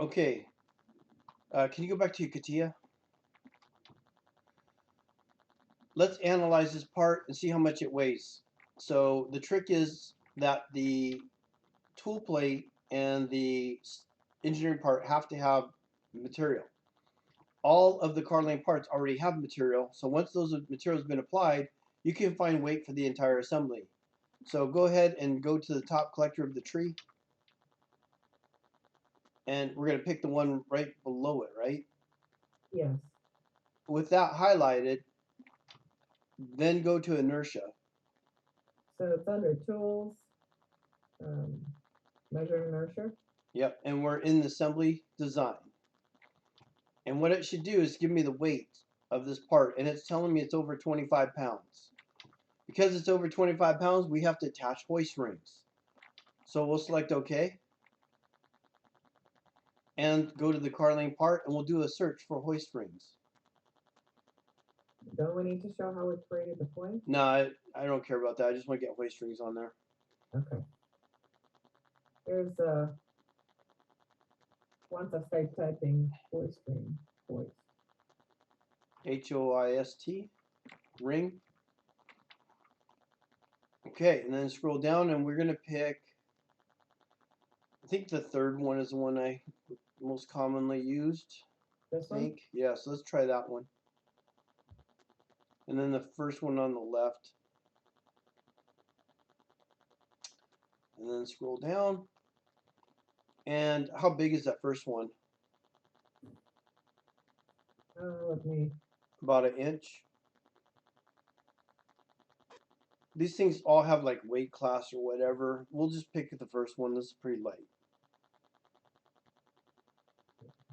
Okay, can you go back to your CATIA? Let's analyze this part and see how much it weighs. So the trick is that the tool plate and the engineering part have to have material. All of the car lane parts already have material, so once those materials have been applied, you can find weight for the entire assembly. So go ahead and go to the top collector of the tree, and we're going to pick the one right below it, right? Yes. With that highlighted, then go to inertia. So it's under tools, um, measure inertia. Yep, and we're in the assembly design. And what it should do is give me the weight of this part, and it's telling me it's over 25 pounds. Because it's over 25 pounds, we have to attach hoist rings. So we'll select OK, and go to the car lane part, and we'll do a search for hoist rings. Don't we need to show how we created the point? No, I don't care about that. I just want to get hoist rings on there. Okay. Here's once I start typing hoist ring, hoist. Hoist, ring. Okay, and then scroll down, and we're going to pick, I think the third one is the one I most commonly used. This I one? think. Yeah, so let's try that one. And then the first one on the left. And then scroll down. And how big is that first one? Let me. About an inch. These things all have like weight class or whatever. We'll just pick the first one. This is pretty light.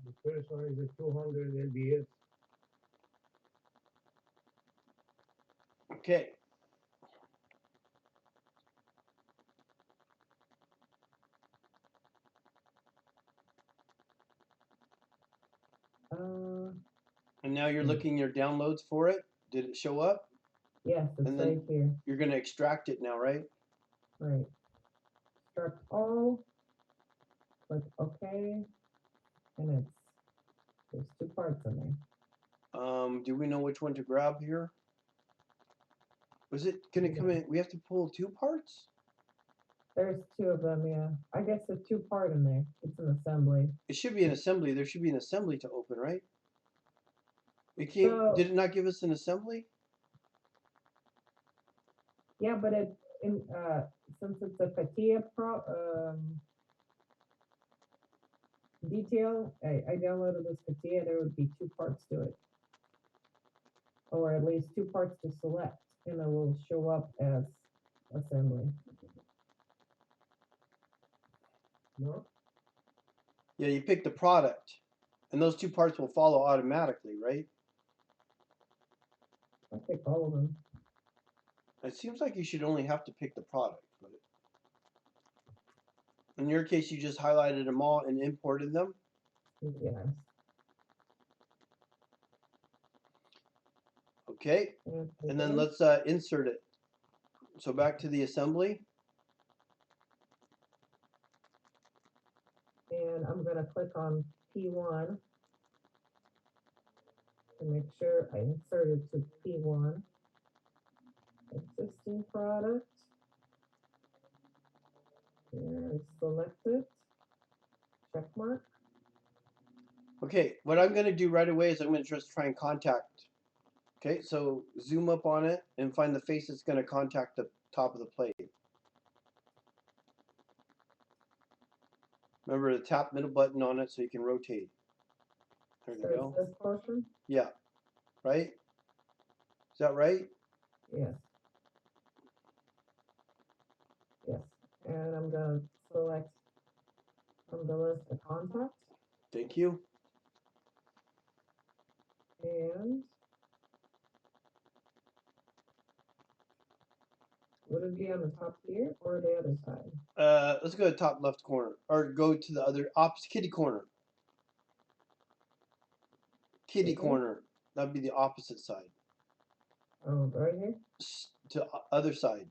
The first one is a 200 lbs. Okay. And now you're looking your downloads for it. Did it show up? Yes, it's And right then here. you're going to extract it now, right? Right. Extract all. Click OK. And there's two parts in there. Do we know which one to grab here? Was it going to come in? We have to pull two parts? There's two of them, yeah. I guess there's two part in there. It's an assembly. It should be an assembly. There should be an assembly to open, right? It came. So, Did it not give us an assembly? yeah, but since it's a CATIA detail, I downloaded this CATIA. There would be two parts to it, or at least two parts to select, and it will show up as assembly. No? Yeah, you pick the product, and those two parts will follow automatically, right? I pick all of them. It seems like you should only have to pick the product. But in your case, you just highlighted them all and imported them. Yes. Okay, and then let's insert it. So back to the assembly. And I'm going to click on P1 to make sure I insert it to P1. Existing product. And select it. Check mark. Okay, what I'm going to do right away is I'm going to just try and contact. Okay, so zoom up on it and find the face that's going to contact the top of the plate. Remember to tap middle button on it so you can rotate. There you go. This portion? Yeah. Right? Is that right? Yes. Yes. And I'm going to select from the list the contacts. Thank you. And would it be on the top here or the other side? Let's go to the top left corner, or go to the other opposite kitty corner. Kitty corner. That'd be the opposite side. Oh, right here? To other side.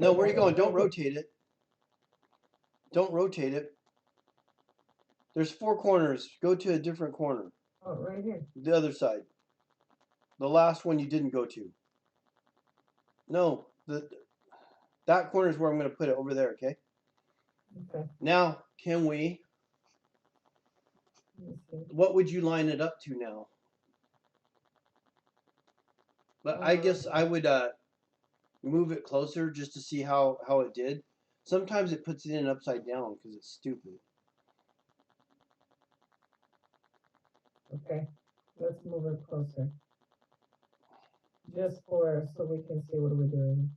No, where are you going? Don't rotate it. Don't rotate it. There's 4 corners. Go to a different corner. Oh, right here. The other side. The last one you didn't go to. No, that corner is where I'm going to put it over there, okay? Okay. Now, can we, Let me see. what would you line it up to now? But I guess I would move it closer just to see how it did. Sometimes it puts it in upside down because it's stupid. Okay. Let's move it closer. Just for so we can see what we're doing.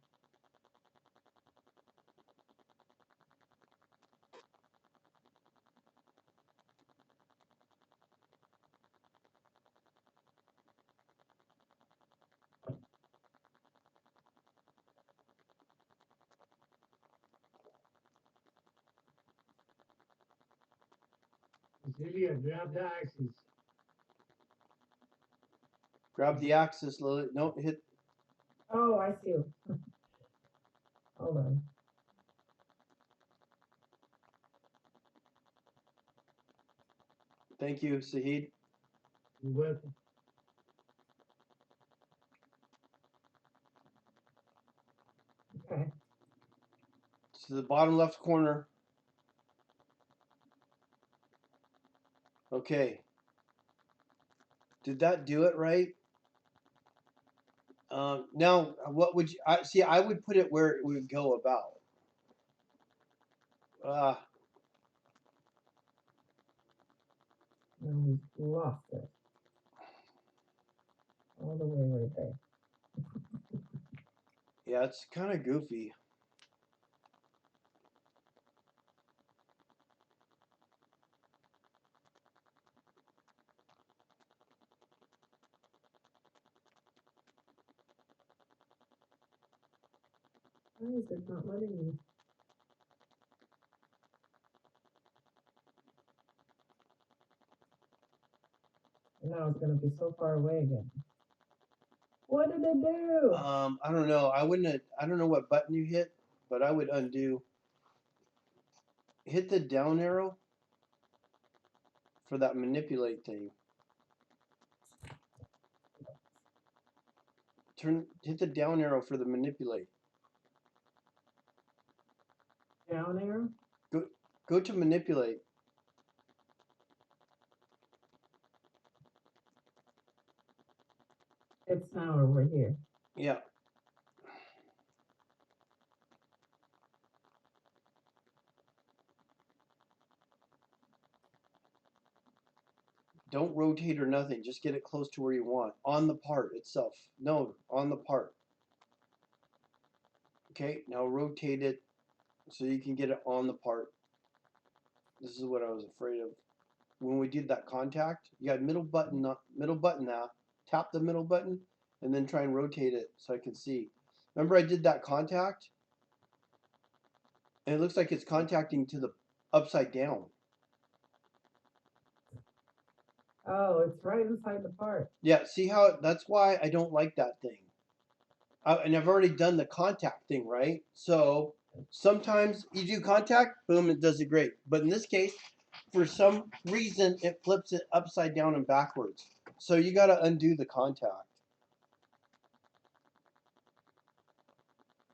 Celia, grab the axis. Grab the axis, Lily. No, hit. Oh, I see you. Hold on. Thank you, Sahid. You're welcome. Okay. To the bottom left corner. Okay. Did that do it right? Now, what would you? I see. I would put it where it would go about. Now we've lost it. All the way right there. Yeah, it's kind of goofy. Why is it not letting me? And now it's gonna be so far away again. What did it do? I don't know. I wouldn't. I don't know what button you hit, but I would undo. Hit the down arrow for that manipulate thing. Hit the down arrow for the manipulate. Down arrow? Go to manipulate. It's now over here. Yeah. Don't rotate or nothing. Just get it close to where you want. On the part itself. No, on the part. Okay, now rotate it so you can get it on the part. This is what I was afraid of. When we did that contact, you got middle button now. Tap the middle button and then try and rotate it so I can see. Remember I did that contact? And it looks like it's contacting to the upside down. Oh, it's right inside the part. Yeah, see how, that's why I don't like that thing. And I've already done the contact thing, right? So sometimes you do contact, boom, it does it great. But in this case, for some reason, it flips it upside down and backwards. So you got to undo the contact.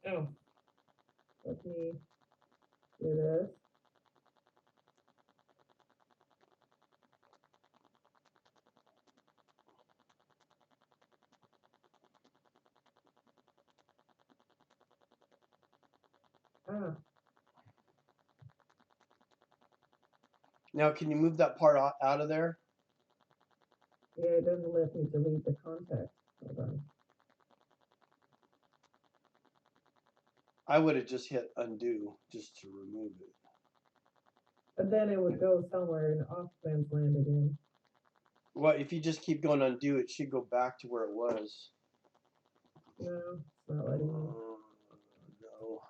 Oh. Let me do this. Ah, Now, can you move that part out of there? yeah, it doesn't let me delete the contact. Hold on. I would have just hit undo just to remove it. But then it would go somewhere in off man's land again. Well, if you just keep going undo, it should go back to where it was. No, it's not letting me. No.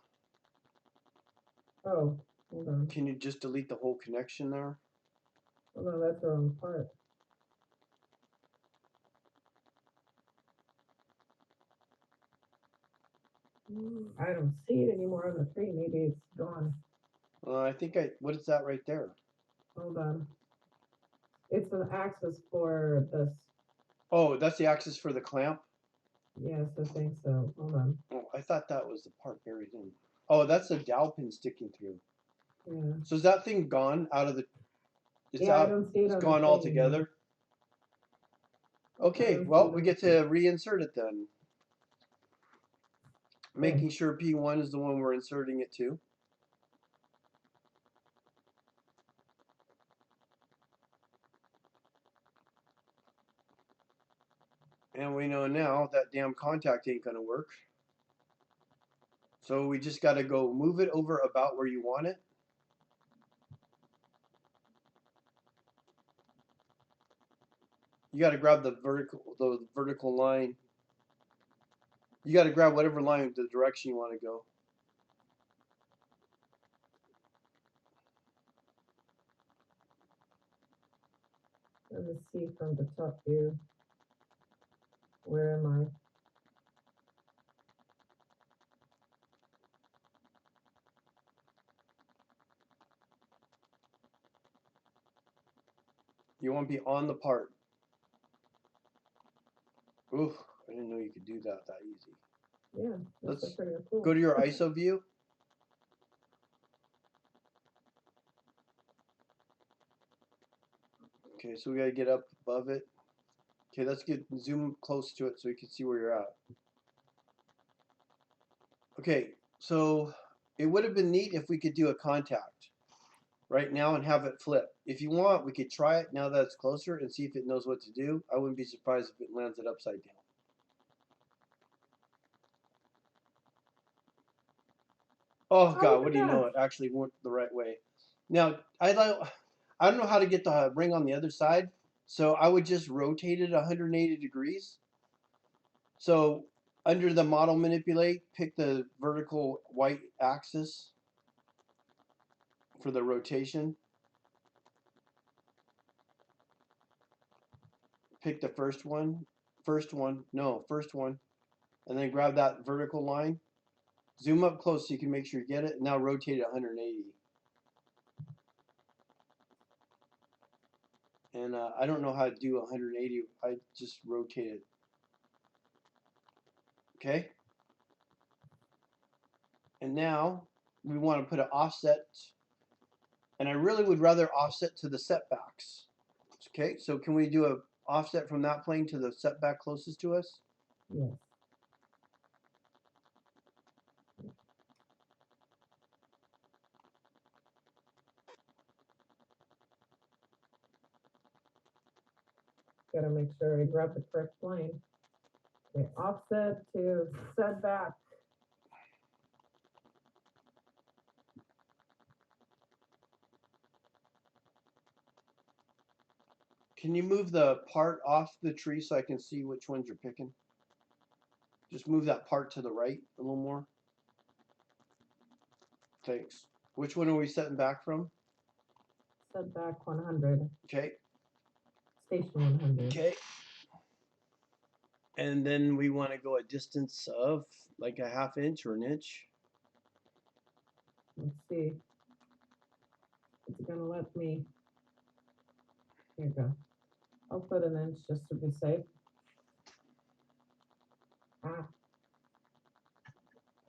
Oh, hold on. Can you just delete the whole connection there? Oh no, that's the wrong part. I don't see it anymore on the tree. Maybe it's gone. I think what is that right there? Hold on. It's an axis for this. Oh, that's the axis for the clamp? Yes, I think so. Hold on. Oh, I thought that was the part buried in. Oh, that's the dowel pin sticking through. Yeah. So is that thing gone out of the, it's Yeah, I out, don't see it it's on the gone thing anymore. altogether? Okay, don't see well, it we on get the to reinsert it then. Making sure P1 is the one we're inserting it to. And we know now that damn contact ain't gonna work. So we just gotta go move it over about where you want it. You gotta grab the vertical line. You gotta grab whatever line, the direction you wanna go. Let me see from the top view. Where am I? You wanna be on the part. Oof, I didn't know you could do that easy. Yeah, that's Let's pretty cool. go to your ISO view. Okay, so we gotta get up above it. Okay, let's zoom close to it so you can see where you're at. Okay, so it would have been neat if we could do a contact right now and have it flip. If you want, we could try it now that it's closer and see if it knows what to do. I wouldn't be surprised if it lands it upside down. Oh Oh, God, look what at do you know? that. It actually went the right way. Now, I don't know how to get the ring on the other side, so I would just rotate it 180 degrees. So under the model manipulate, pick the vertical white axis for the rotation. Pick the first one, and then grab that vertical line. Zoom up close so you can make sure you get it. Now rotate it 180. And I don't know how to do 180. I just rotate it. Okay. And now we want to put an offset. And I really would rather offset to the setbacks. Okay, so can we do a offset from that plane to the setback closest to us? Yes. Gotta make sure I grab the correct plane. Okay, offset to setback. Can you move the part off the tree so I can see which ones you're picking? Just move that part to the right a little more. Thanks. Which one are we setting back from? Setback 100. Okay. Station 100. Okay. And then we want to go a distance of like a ½ inch or an inch. Let's see. It's gonna let me. Here you go. I'll put an inch just to be safe. Ah,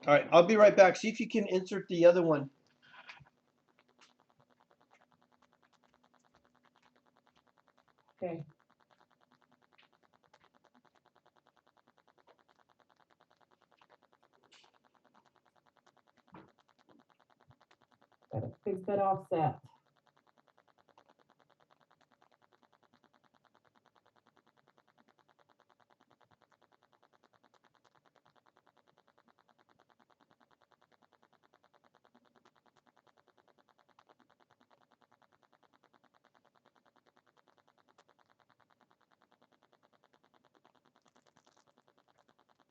All right, I'll be right back. See if you can insert the other one. okay. Gotta fix that offset.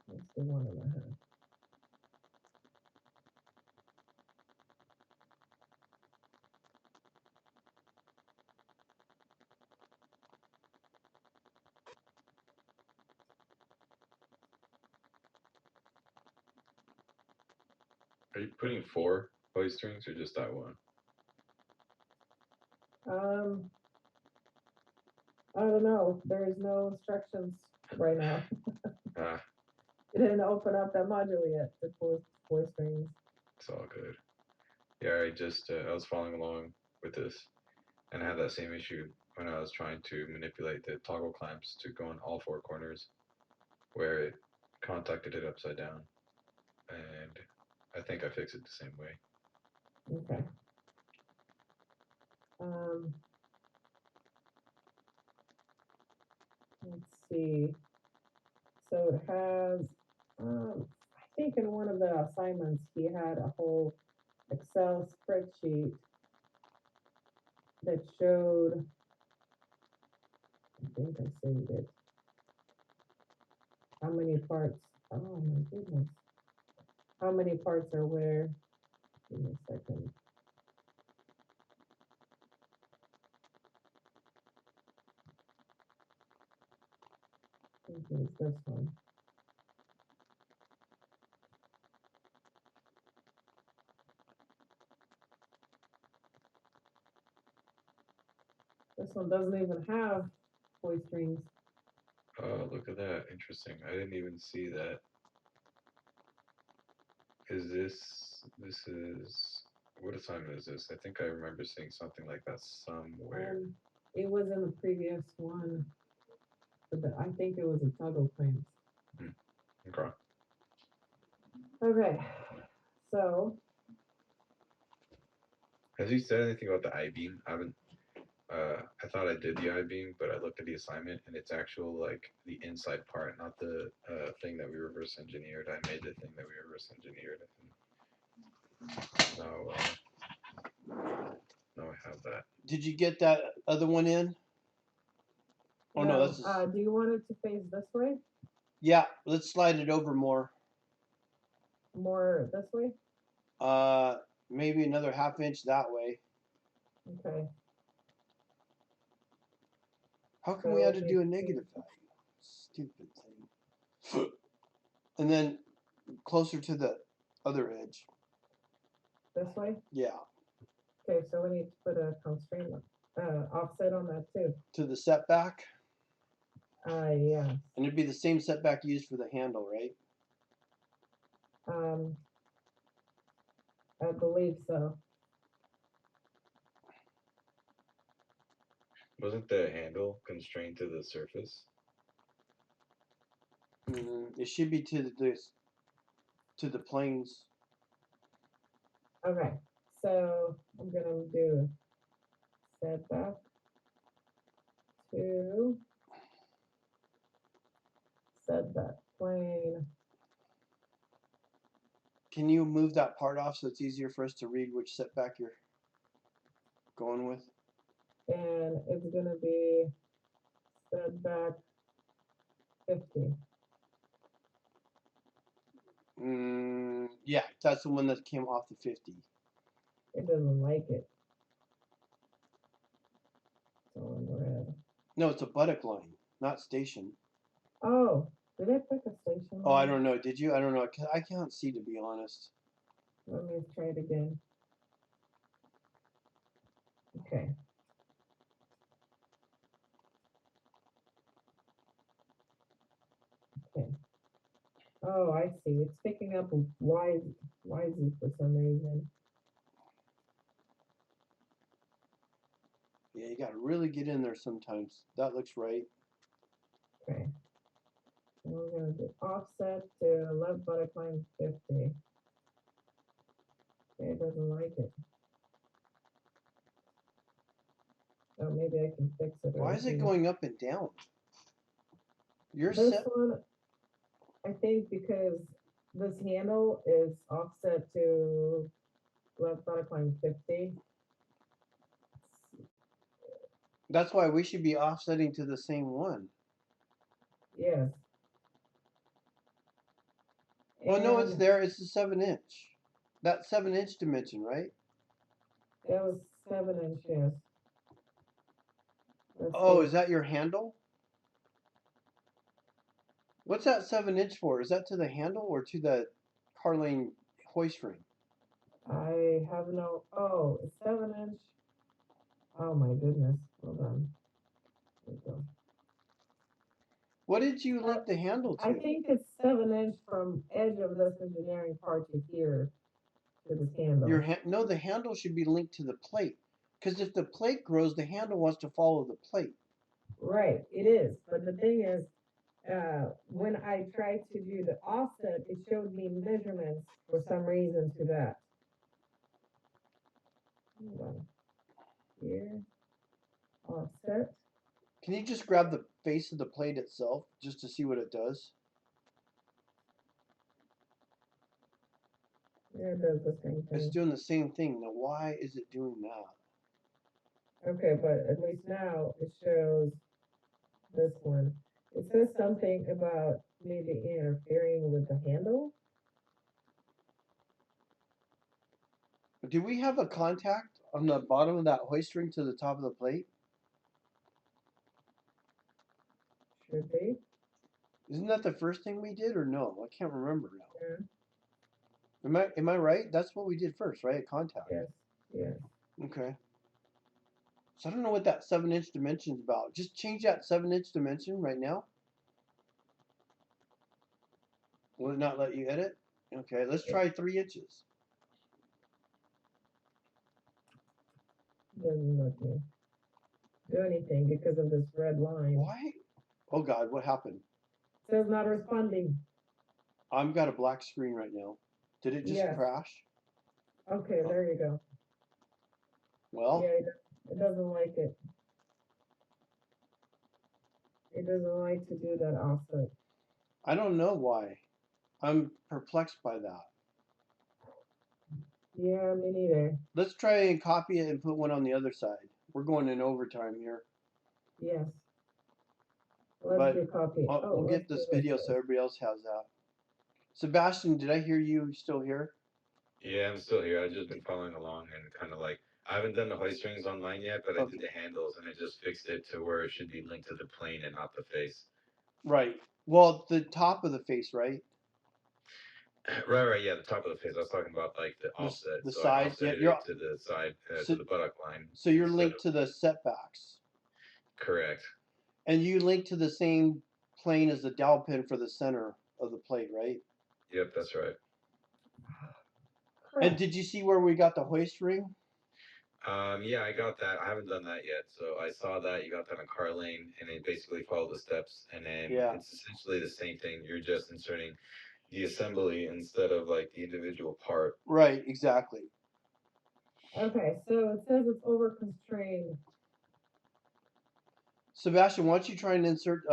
Let's do 1.5. Are you putting 4 hoist strings or just that one? I don't know. There is no instructions right now. Ah, It didn't open up that module yet to voice strings. it's all good. Yeah, I was following along with this, and I had that same issue when I was trying to manipulate the toggle clamps to go on all four corners, where it contacted it upside down, and I think I fixed it the same way. Okay. Um, let's see. So it has, I think in one of the assignments, he had a whole Excel spreadsheet that showed, I think I saved it, how many parts, oh my goodness. How many parts are where? Give me a second. I think it's this one. This one doesn't even have voice strings. Oh, look at that. Interesting. I didn't even see that. This is, what assignment is this? I think I remember seeing something like that somewhere. It was in the previous one, but I think it was a toggle clamps. Okay. Okay, so Has he said anything about the I-beam? I haven't, I thought I did the I-beam, but I looked at the assignment and it's actual, like, the inside part, not the thing that we reverse engineered. I made the thing that we reverse engineered. Now I have that. Did you get that other one in? Oh no, that's do you want it to face this way? yeah. Let's slide it over more. More this way? Maybe another half inch that way. Okay. How come we had to So do a negative value? Stupid thing. And then closer to the other edge. This way? Yeah. Okay, so we need to put a constraint, offset on that too. To the setback. Yeah. And it'd be the same setback used for the handle, right? I believe so. Wasn't the handle constrained to the surface? It should be to the planes. Okay, so I'm gonna do setback to setback plane. Can you move that part off so it's easier for us to read which setback you're going with? And it's gonna be setback 50. Yeah, that's the one that came off the 50. It doesn't like it. It's all in red. No, it's a buttock line, not station. Oh, did I pick a station? Oh, I don't know. Did you? I don't know. I can't see, to be honest. Let me try it again. Okay. Okay. Oh, I see. It's picking up YZ for some reason. Yeah, you got to really get in there sometimes. That looks right. Okay. And we're gonna do offset to left buttock line 50. Okay, it doesn't like it. Oh, maybe I can fix it. Why is it going up and down? You're This set. one, I think because this handle is offset to left buttock line 50. That's why we should be offsetting to the same one. Yes. Well, no, it's And there. It's the 7-inch. That 7-inch dimension, right? that was 7 inches. Oh, is that your handle? What's that 7-inch for? Is that to the handle or to the Carlane hoist ring? I have no, oh, 7 inch. Oh my goodness, hold on. There we go. What did you link the handle I to? think it's 7 inch from edge of this engineering part to here to this handle. No, the handle should be linked to the plate. Because if the plate grows, the handle wants to follow the plate. Right, it is. But the thing is, when I tried to do the offset, it showed me measurements for some reason to that. Hold on. Here, offset. Can you just grab the face of the plate itself just to see what it does? Yeah, it does the same It's thing. doing the same thing. Now, why is it doing that? Okay, but at least now it shows this one. It says something about maybe interfering with the handle. Do we have a contact on the bottom of that hoist ring to the top of the plate? Should be. Isn't that the first thing we did or no? I can't remember now. Yeah. Am I right? That's what we did first, right? A contact. Yes. Yes. Okay. So I don't know what that 7-inch dimension is about. Just change that 7-inch dimension right now. Will it not let you edit? Okay, let's try 3 inches. Doesn't let me do anything because of this red line. Why? Oh God, what happened? It says not responding. I've got a black screen right now. Did it just Yes. crash? Okay, there you go. Well, Yeah, it doesn't like it. It doesn't like to do that offset. I don't know why. I'm perplexed by that. Yeah, me neither. Let's try and copy it and put one on the other side. We're going in overtime here. Yes. Let's But do copy. we'll let's get do this this video first. so everybody else has that. Sebastian, did I hear you still here? Yeah, I'm still here. I've just been following along and kind of like I haven't done the hoist rings online yet, but I Okay. did the handles and I just fixed it to where it should be linked to the plane and not the face. Right. Well, the top of the face, right? Right, yeah, the top of the face. I was talking about like the The offset. the So I side. Yeah, offsetted it to the side, so, to the buttock line. so you're instead linked of- to the setbacks, Correct. and you link to the same plane as the dowel pin for the center of the plate, right? Yep, that's right. And did you see where we got the hoist ring? Yeah, I got that. I haven't done that yet. So I saw that you got that on car lane, and it basically followed the steps, and then Yeah. it's essentially the same thing. You're just inserting the assembly instead of like the individual part. Right, exactly. Okay, so it says it's over constrained. Sebastian, why don't you try and insert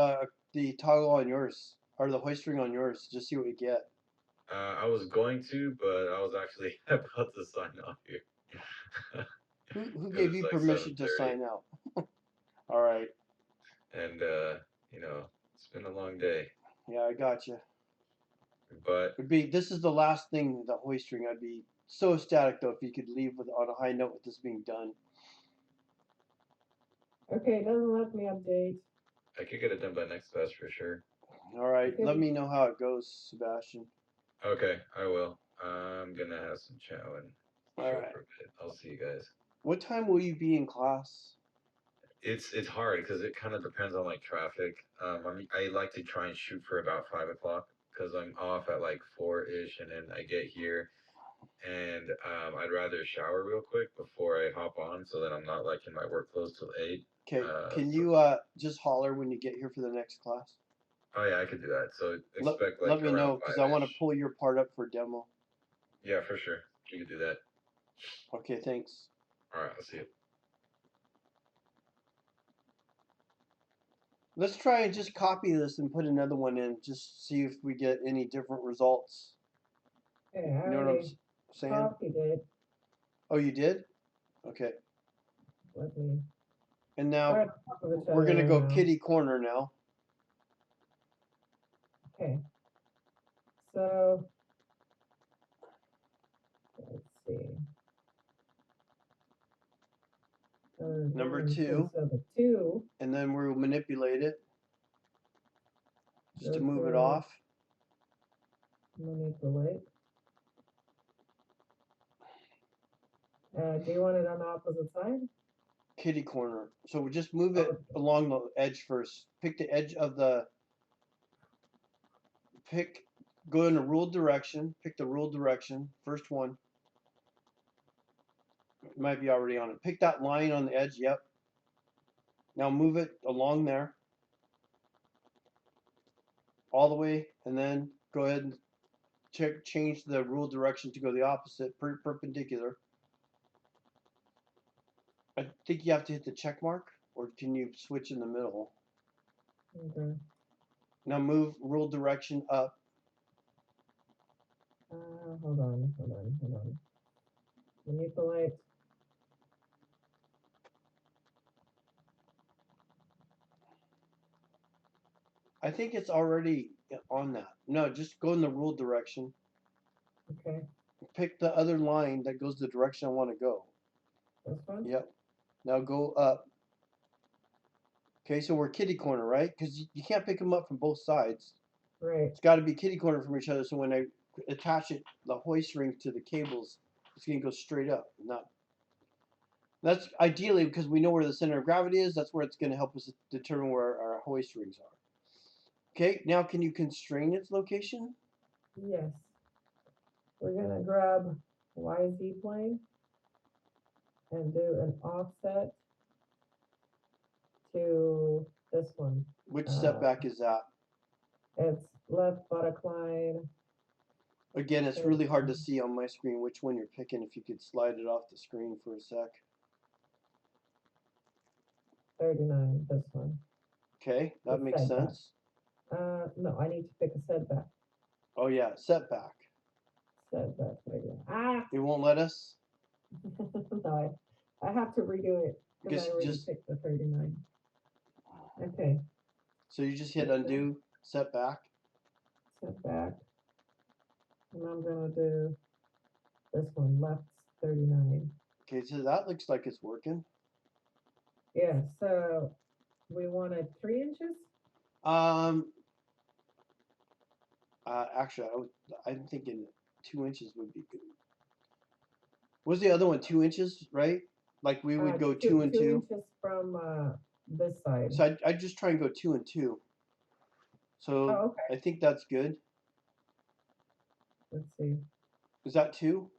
the toggle on yours or the hoist ring on yours? Just see what we get. I was going to, but I was actually about to sign off here. Who It gave was you like permission to 7:30. sign out? All right. And you know, it's been a long day. Yeah, I got you. But This is the last thing, the hoist ring. I'd be so ecstatic though if you could leave on a high note with this being done. Okay, it doesn't let me update. I could get it done by next class for sure. All right, Okay. let me know how it goes, Sebastian. Okay, I will. I'm gonna have some chow and All chill right. for a bit. I'll see you guys. What time will you be in class? It's hard because it kind of depends on like traffic. I like to try and shoot for about 5 o'clock because I'm off at like 4 ish, and then I get here, and I'd rather shower real quick before I hop on so that I'm not like in my work clothes till 8. Okay, can So- you just holler when you get here for the next class? Oh yeah, I could do that. So Let, expect like let me around know because I want to 5-ish. pull your part up for demo. Yeah, for sure. You could do that. Okay, thanks. All right, I'll see you. Let's try and just copy this and put another one in, just see if we get any different results. Okay, I You know what I'm already saying? copied it. Oh, you did? Okay. Let me. And We're now at the top of each we're other gonna right go now. kitty corner now. Okay. So let's see. Number So 2, the 2. and then we'll manipulate it just to Go move it to off. Manipulate. Do you want it on the opposite side? kitty corner. So we just move it Oh. along the edge first. Pick the edge of the go in a ruled direction. Pick the ruled direction. First one. It might be already on it. Pick that line on the edge. Yep. Now move it along there, all the way, and then go ahead and change the ruled direction to go the opposite, perpendicular. I think you have to hit the check mark, or can you switch in the middle? Okay. Now move ruled direction up. Hold on. Manipulate. I think it's already on that. No, just go in the ruled direction. Okay. Pick the other line that goes the direction I want to go. This one? Yep. Now go up. Okay, so we're kitty corner, right? Because you can't pick them up from both sides. Right. It's got to be kitty corner from each other. So when I attach it, the hoist ring to the cables, it's gonna go straight up. Not. That's ideally because we know where the center of gravity is. That's where it's gonna help us determine where our hoist rings are. Okay, now can you constrain its location? Yes. We're gonna grab YZ plane and do an offset to this one. Which setback is that? It's left buttock line. Again, it's really hard to see on my screen which one you're picking. If you could slide it off the screen for a sec. 39, this one. Okay, that The makes setback. sense. No, I need to pick a setback. Oh yeah, setback. Setback, right here. Ah! It won't let us? No, I have to redo it because I already picked the 39. Okay. So you just hit undo, setback. Setback. And I'm gonna do this one, left 39. Okay, so that looks like it's working. Yeah, so we wanted 3 inches? Actually, I'm thinking 2 inches would be good. What's the other one? 2 inches, right? Like we would go 2 and 2. 2 inches from this side. So I'd just try and go 2 and 2. So okay. I think that's good. Let's see. Is that 2?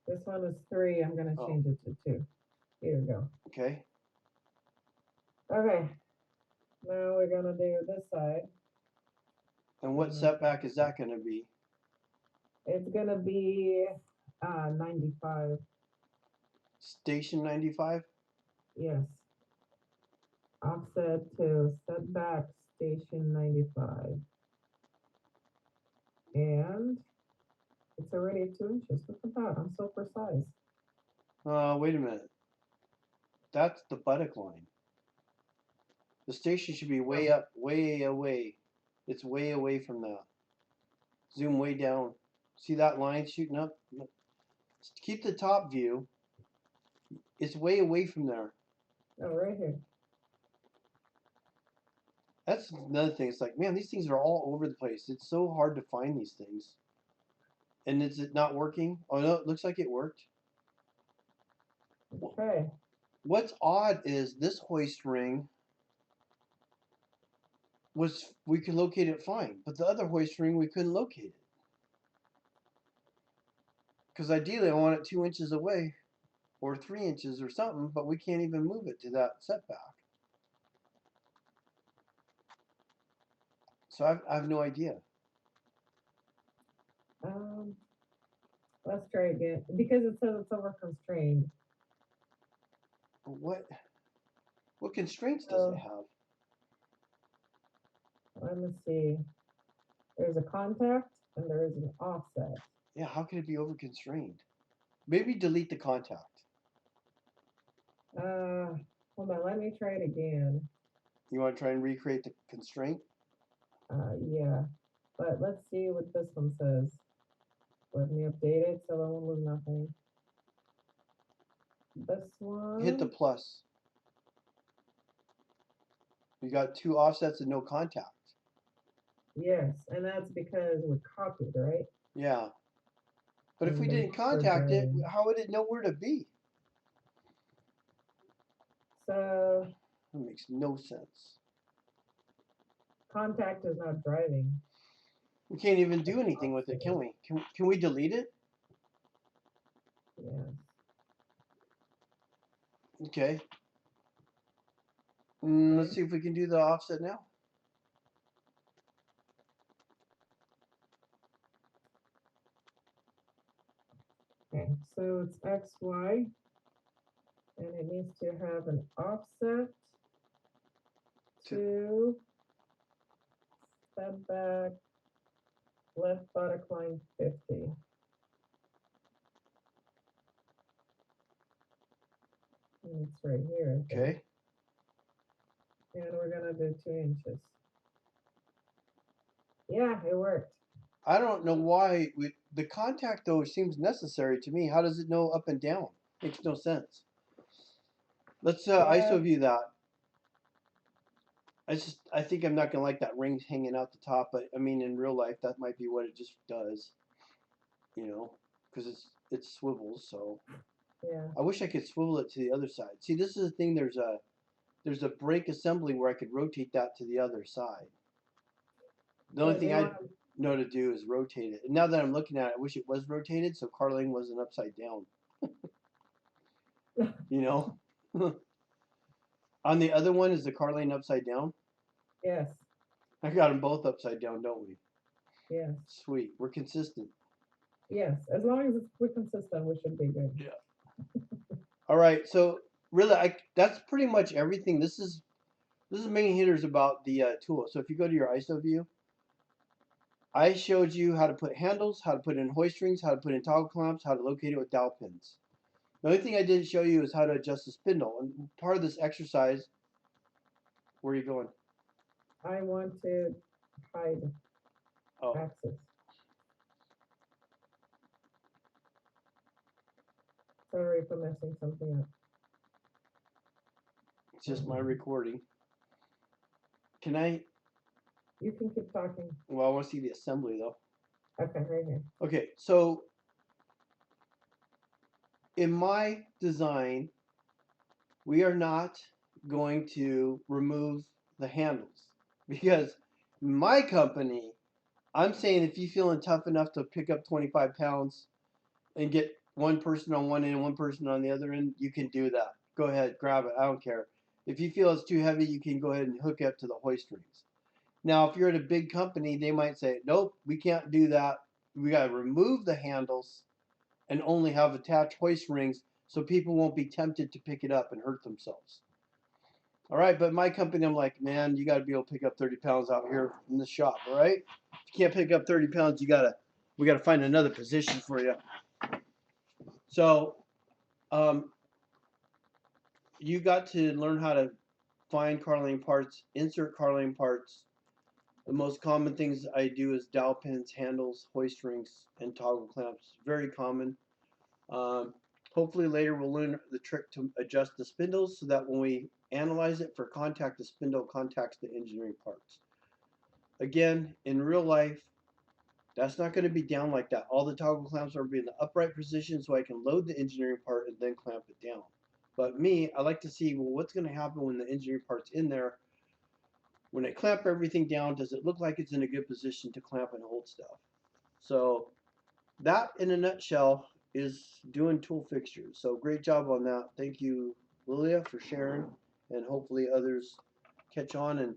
This one is 3. I'm gonna change it to 2. Here we go. Okay. Okay. Now we're gonna do this side. And what setback is that gonna be? It's gonna be 95. Station 95? Yes. Offset to setback station 95. And it's already 2 inches. Look at that. I'm so precise. Wait a minute. That's the buttock line. The station should be way up, way away. It's way away from that. Zoom way down. See that line shooting up? Keep the top view. It's way away from there. Oh, right here. That's another thing. It's like, man, these things are all over the place. It's so hard to find these things. And is it not working? Oh no, it looks like it worked. Okay. What's odd is this hoist ring we could locate it fine, but the other hoist ring we couldn't locate it. Because ideally I want it 2 inches away or 3 inches or something, but we can't even move it to that setback. So I have no idea. Let's try again because it says it's over constrained. What constraints does it have? Let me see. There's a contact and there is an offset. Yeah, how could it be over constrained? Maybe delete the contact. Hold on, let me try it again. You want to try and recreate the constraint? Yeah, but let's see what this one says. Let me update it so I won't lose nothing. This one. Hit the plus. You got 2 offsets and no contact. Yes, and that's because we copied, right? Yeah. But if we And didn't contact it, how would it know where to be? So That makes no sense. contact is not driving. We can't even do anything with it, can we? Can we delete it? Yeah. Okay. Let's see if we can do the offset now. Okay, so it's XY, and it needs to have an offset to setback left buttock line 50. And it's right here. I think. Okay. And we're gonna do 2 inches. Yeah, it worked. I don't know why the contact though seems necessary to me. How does it know up and down? Makes no sense. Let's Yeah. ISO view that. I think I'm not gonna like that ring hanging out the top, but I mean in real life that might be what it just does. You know, because it swivels. So Yeah. I wish I could swivel it to the other side. See, this is the thing. There's a brake assembly where I could rotate that to the other side. The only So thing you I wanna- know to do is rotate it. And now that I'm looking at it, I wish it was rotated so Carling wasn't upside down. You know? On the other one, is the car lane upside down? Yes, I got them both upside down, don't we? yes, Sweet. We're consistent. yes. As long as we're consistent, we should be good. All right. So really, that's pretty much everything. This is main hitters about the tool. So if you go to your ISO view, I showed you how to put handles, how to put in hoist rings, how to put in toggle clamps, how to locate it with dowel pins. The only thing I didn't show you is how to adjust the spindle. And part of this exercise, where are you going? I want to hide Oh, axis. Sorry for messing something up. it's just my recording. Can I? You can keep talking. Well, I want to see the assembly though. Okay, right here. Okay, so in my design, we are not going to remove the handles because my company, I'm saying if you're feeling tough enough to pick up 25 pounds and get one person on one end and one person on the other end, you can do that. Go ahead, grab it. I don't care. If you feel it's too heavy, you can go ahead and hook it up to the hoist rings. Now, if you're at a big company, they might say, nope, we can't do that. We got to remove the handles and only have attached hoist rings so people won't be tempted to pick it up and hurt themselves. All right, but my company, I'm like, man, you got to be able to pick up 30 pounds out here in the shop, all right? If you can't pick up 30 pounds, we got to find another position for you. So, you got to learn how to find Carling parts, insert Carling parts. The most common things I do is dowel pins, handles, hoist rings, and toggle clamps. Very common. Hopefully later we'll learn the trick to adjust the spindles so that when we analyze it for contact, the spindle contacts the engineering parts. Again, in real life, that's not going to be down like that. All the toggle clamps are in the upright position so I can load the engineering part and then clamp it down. But me, I like to see, well, what's going to happen when the engineering part's in there? When I clamp everything down, does it look like it's in a good position to clamp and hold stuff? So that, in a nutshell, is doing tool fixtures. So great job on that. Thank you, Lilia, for sharing, and hopefully others catch on. And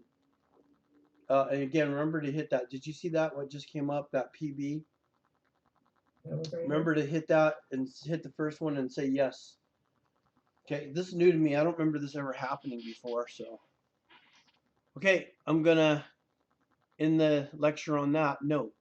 again, remember to hit that. Did you see that? What just came up? That PB. That was right Remember to hit that and hit the first one and say yes. Okay, this is new to me. I don't remember this ever happening before. So, okay, I'm gonna end the lecture on that note.